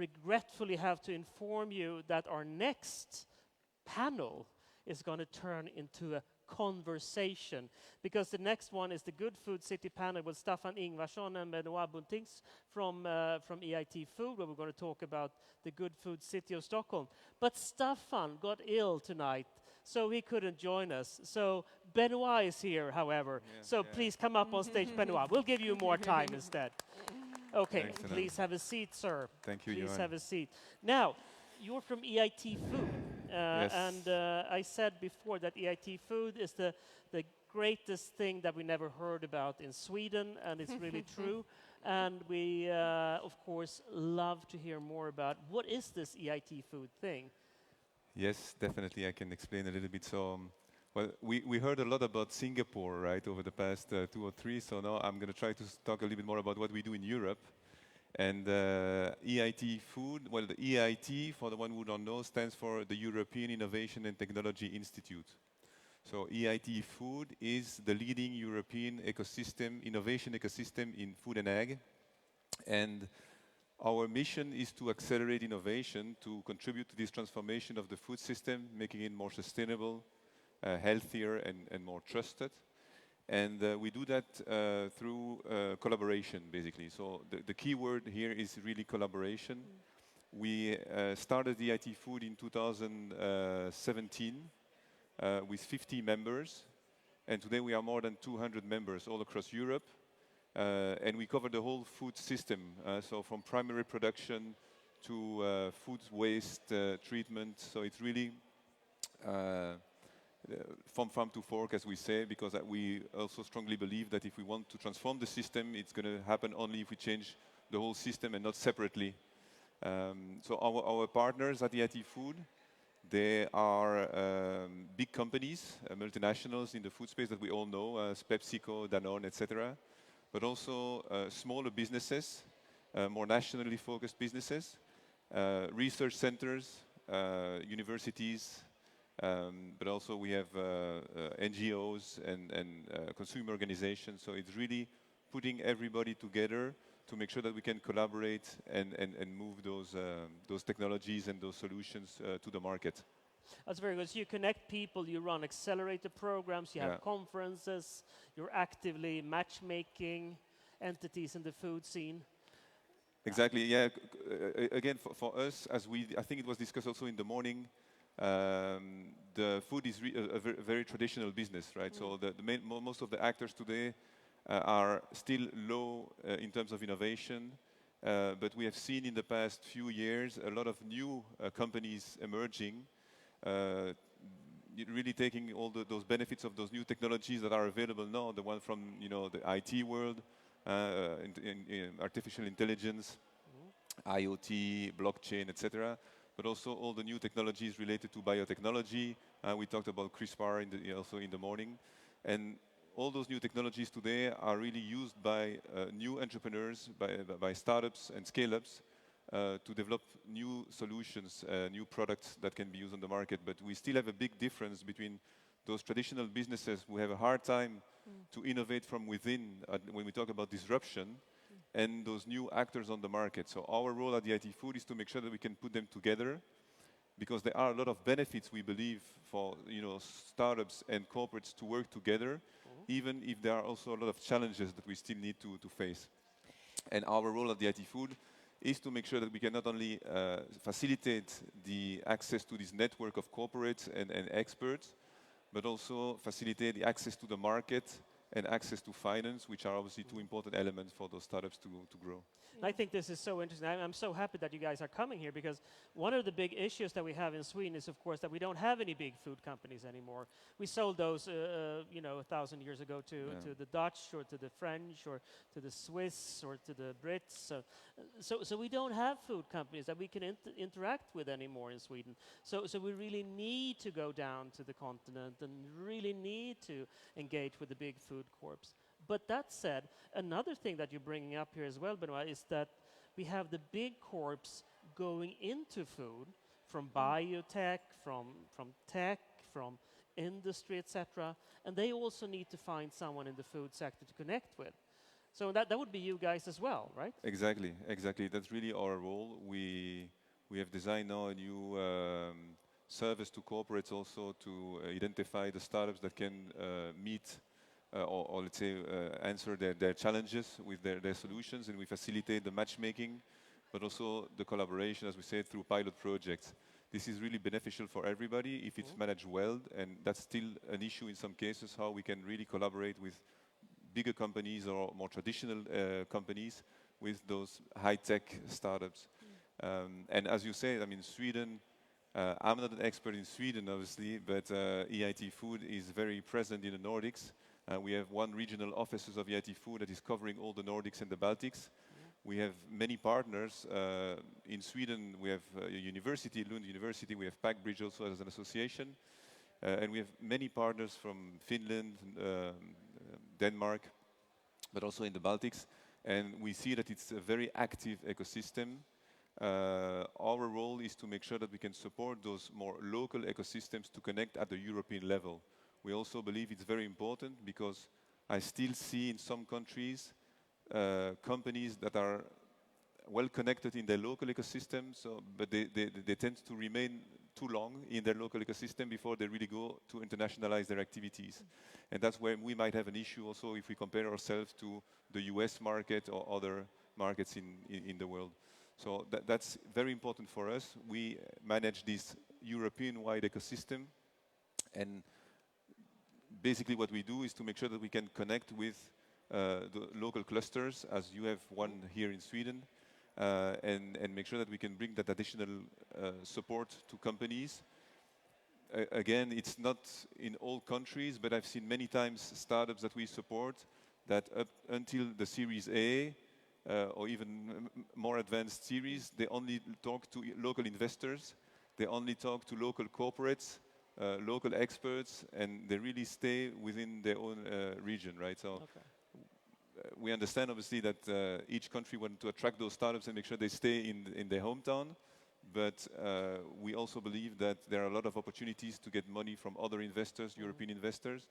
regretfully have to inform you that our next panel is going to turn into a conversation, because the next one is the Good Food City panel with Staffan Ingvarsson and Benoit Buntinx from EIT Food, where we're going to talk about the Good Food City of Stockholm. But Staffan got ill tonight, so he couldn't join us. So Benoit is here, however. Please come up on stage, Benoit. We'll give you more time instead. Okay, Excellent. Please have a seat, sir. Thank you, Please Johan. have a seat. Now, you're from EIT Food. Yes. And I said before that EIT Food is the greatest thing that we never heard about in Sweden, and it's really true. And we, of course, love to hear more about what is this EIT Food thing. Yes, definitely. I can explain a little bit. So, well, we heard a lot about Singapore, right, over the past 2 or 3. So now I'm going to try to talk a little bit more about what we do in Europe. And EIT Food, well, the EIT, for the one who don't know, stands for the European Innovation and Technology Institute. So EIT Food is the leading European ecosystem, innovation ecosystem in food and ag. And our mission is to accelerate innovation to contribute to this transformation of the food system, making it more sustainable, healthier, and more trusted. And we do that through collaboration, basically. So the key word here is really collaboration. We started the EIT Food in 2017 with 50 members. And today we are more than 200 members all across Europe. And we cover the whole food system. So from primary production to food waste treatment. So it's really from farm to fork, as we say, because we also strongly believe that if we want to transform the system, it's going to happen only if we change the whole system and not separately. So our partners at EIT Food, they are big companies, multinationals in the food space that we all know, PepsiCo, Danone, etc. But also smaller businesses, more nationally focused businesses, research centers, universities, but also we have NGOs and consumer organizations. So it's really putting everybody together to make sure that we can collaborate and move those technologies and those solutions to the market. That's very good. So you connect people, you run accelerator programs, you have conferences, you're actively matchmaking entities in the food scene. Exactly, yeah. Again, for us, I think it was discussed also in the morning, the food is a very traditional business, right? So most of the actors today are still low in terms of innovation, but we have seen in the past few years a lot of new companies emerging, really taking all those benefits of those new technologies that are available now, the one from the IT world, in artificial intelligence, IoT, blockchain, etc., but also all the new technologies related to biotechnology. We talked about CRISPR also in the morning. And all those new technologies today are really used by new entrepreneurs, by startups and scale-ups to develop new solutions, new products that can be used on the market. But we still have a big difference between those traditional businesses who have a hard time to innovate from within when we talk about disruption, and those new actors on the market. So our role at the EIT Food is to make sure that we can put them together, because there are a lot of benefits, we believe, for startups and corporates to work together, even if there are also a lot of challenges that we still need to face. And our role at the EIT Food is to make sure that we can not only facilitate the access to this network of corporates and experts, but also facilitate the access to the market and access to finance, which are obviously two important elements for those startups to grow. I think this is so interesting. I'm so happy that you guys are coming here, because one of the big issues that we have in Sweden is, of course, that we don't have any big food companies anymore. We sold those, 1,000 years ago to the Dutch or to the French or to the Swiss or to the Brits. So we don't have food companies that we can interact with anymore in Sweden. So we really need to go down to the continent and really need to engage with the big food corps. But that said, another thing that you're bringing up here as well, Benoit, is that we have the big corps going into food, from biotech, from tech, from industry, etc. And they also need to find someone in the food sector to connect with. So that would be you guys as well, right? Exactly, exactly. That's really our role. We have designed now a new service to corporates also to identify the startups that can meet or let's say answer their challenges with their solutions, and we facilitate the matchmaking, but also the collaboration, as we said, through pilot projects. This is really beneficial for everybody if it's managed well, and that's still an issue in some cases, how we can really collaborate with bigger companies or more traditional companies with those high-tech startups. And as you say, I mean, Sweden, I'm not an expert in Sweden, obviously, but EIT Food is very present in the Nordics. We have one regional offices of EIT Food that is covering all the Nordics and the Baltics. We have many partners. In Sweden, we have a university, Lund University. We have Packbridge also as an association. And we have many partners from Finland, Denmark, but also in the Baltics. And we see that it's a very active ecosystem. Our role is to make sure that we can support those more local ecosystems to connect at the European level. We also believe it's very important because I still see in some countries companies that are well connected in their local ecosystem, but they tend to remain too long in their local ecosystem before they really go to internationalize their activities. And that's where we might have an issue also if we compare ourselves to the US market or other markets in the world. So that's very important for us. We manage this European-wide ecosystem, and basically what we do is to make sure that we can connect with the local clusters, as you have one here in Sweden, and make sure that we can bring that additional support to companies. Again, it's not in all countries, but I've seen many times startups that we support that up until the Series A or even more advanced series, they only talk to local investors, they only talk to local corporates, local experts, and they really stay within their own region, right? So we understand obviously that each country wants to attract those startups and make sure they stay in their hometown. But we also believe that there are a lot of opportunities to get money from other investors, European investors,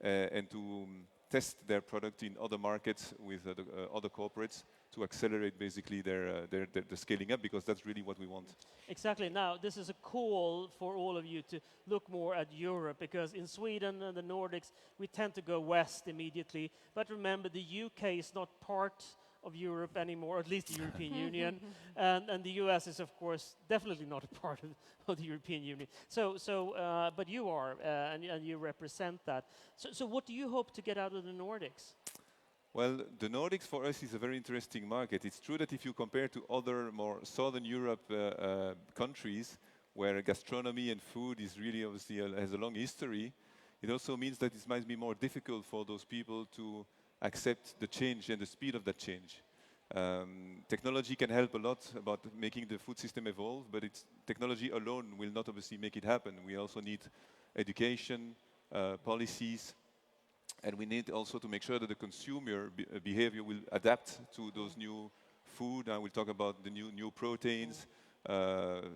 and to test their product in other markets with other corporates to accelerate basically their scaling up, because that's really what we want. Exactly. Now, this is a call for all of you to look more at Europe, because in Sweden and the Nordics, we tend to go west immediately. But remember, the UK is not part of Europe anymore, at least the European Union, and the US is, of course, definitely not a part of the European Union. But you are, and you represent that. So what do you hope to get out of the Nordics? Well, the Nordics for us is a very interesting market. It's true that if you compare to other more Southern Europe countries, where gastronomy and food is really obviously has a long history, it also means that it might be more difficult for those people to accept the change and the speed of that change. Technology can help a lot about making the food system evolve, but technology alone will not obviously make it happen. We also need education, policies, and we need also to make sure that the consumer behavior will adapt to those new food. I will talk about the new proteins,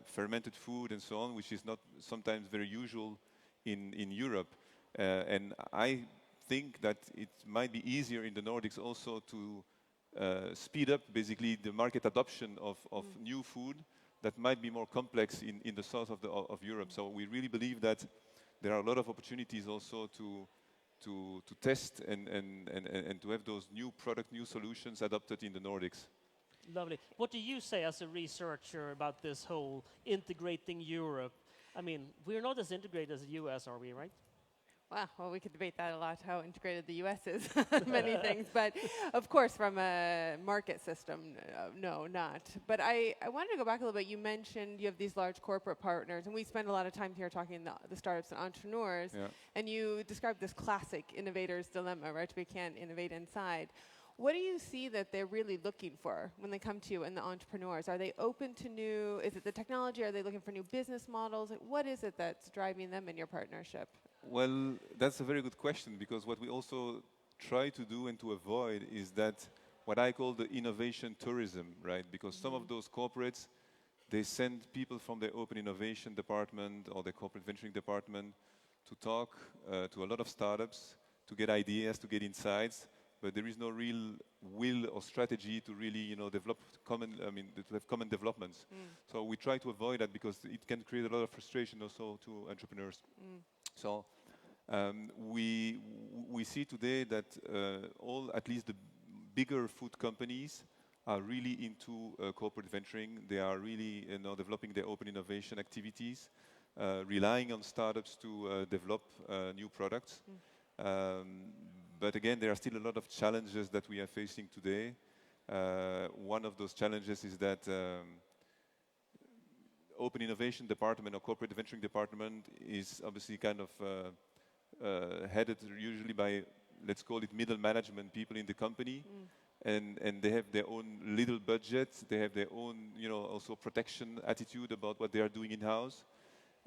fermented food and so on, which is not sometimes very usual in Europe. And I think that it might be easier in the Nordics also to speed up basically the market adoption of new food that might be more complex in the south of Europe. So we really believe that there are a lot of opportunities also to test and to have those new new solutions adopted in the Nordics. Lovely. What do you say as a researcher about this whole integrating Europe? I mean, we're not as integrated as the US, are we, right? Well, we could debate that a lot, how integrated the US is on many things. But of course, from a market system, no, not. But I wanted to go back a little bit. You mentioned you have these large corporate partners, and we spend a lot of time here talking the startups and entrepreneurs. Yeah. And you described this classic innovator's dilemma, right? We can't innovate inside. What do you see that they're really looking for when they come to you and the entrepreneurs? Are they open to new, is it the technology? Are they looking for new business models? What is it that's driving them in your partnership? Well, that's a very good question, because what we also try to do and to avoid is that what I call the innovation tourism, right? Because some of those corporates, they send people from their open innovation department or their corporate venturing department to talk to a lot of startups, to get ideas, to get insights, but there is no real will or strategy to really, develop to have common developments. So we try to avoid that because it can create a lot of frustration also to entrepreneurs. So we see today that at least the bigger food companies are really into corporate venturing. They are really developing their open innovation activities, relying on startups to develop new products. But again, there are still a lot of challenges that we are facing today. One of those challenges is that open innovation department or corporate venturing department is obviously kind of headed usually by, let's call it, middle management people in the company. And they have their own little budgets. They have their own, also protection attitude about what they are doing in-house.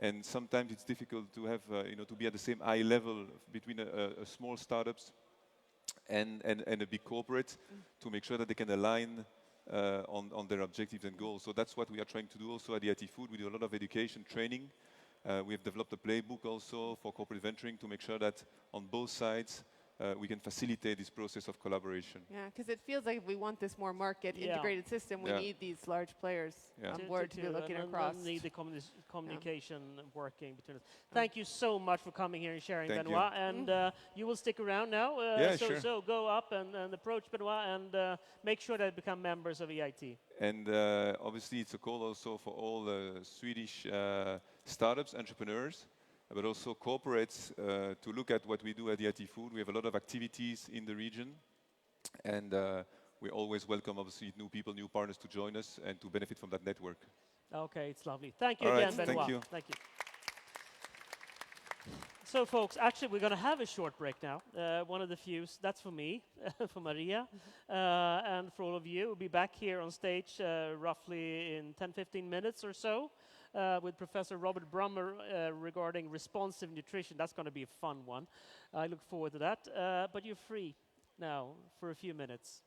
And sometimes it's difficult to have, to be at the same eye level between a small startups and a big corporate to make sure that they can align on their objectives and goals. So that's what we are trying to do also at the IT Food. We do a lot of education training. We have developed a playbook also for corporate venturing to make sure that on both sides we can facilitate this process of collaboration. Yeah, because it feels like if we want this more market integrated system, we need these large players on board to be looking across. And need the communication working between us. Thank you so much for coming here and sharing, Thank Benoit. And you will stick around now. Sure. So go up and approach Benoit and make sure that they become members of EIT. And obviously it's a call also for all Swedish startups, entrepreneurs, but also corporates to look at what we do at the IT Food. We have a lot of activities in the region, and we always welcome, obviously, new people, new partners to join us and to benefit from that network. Okay, it's lovely. Thank you All again, right, Benoit. thank you. Thank you. So, folks, actually, we're going to have a short break now. One of the few. That's for me, for Maria, and for all of you. We'll be back here on stage roughly in 10-15 minutes or so. With Professor Robert Brummer regarding responsive nutrition. That's going to be a fun one. I look forward to that. But you're free now for a few minutes.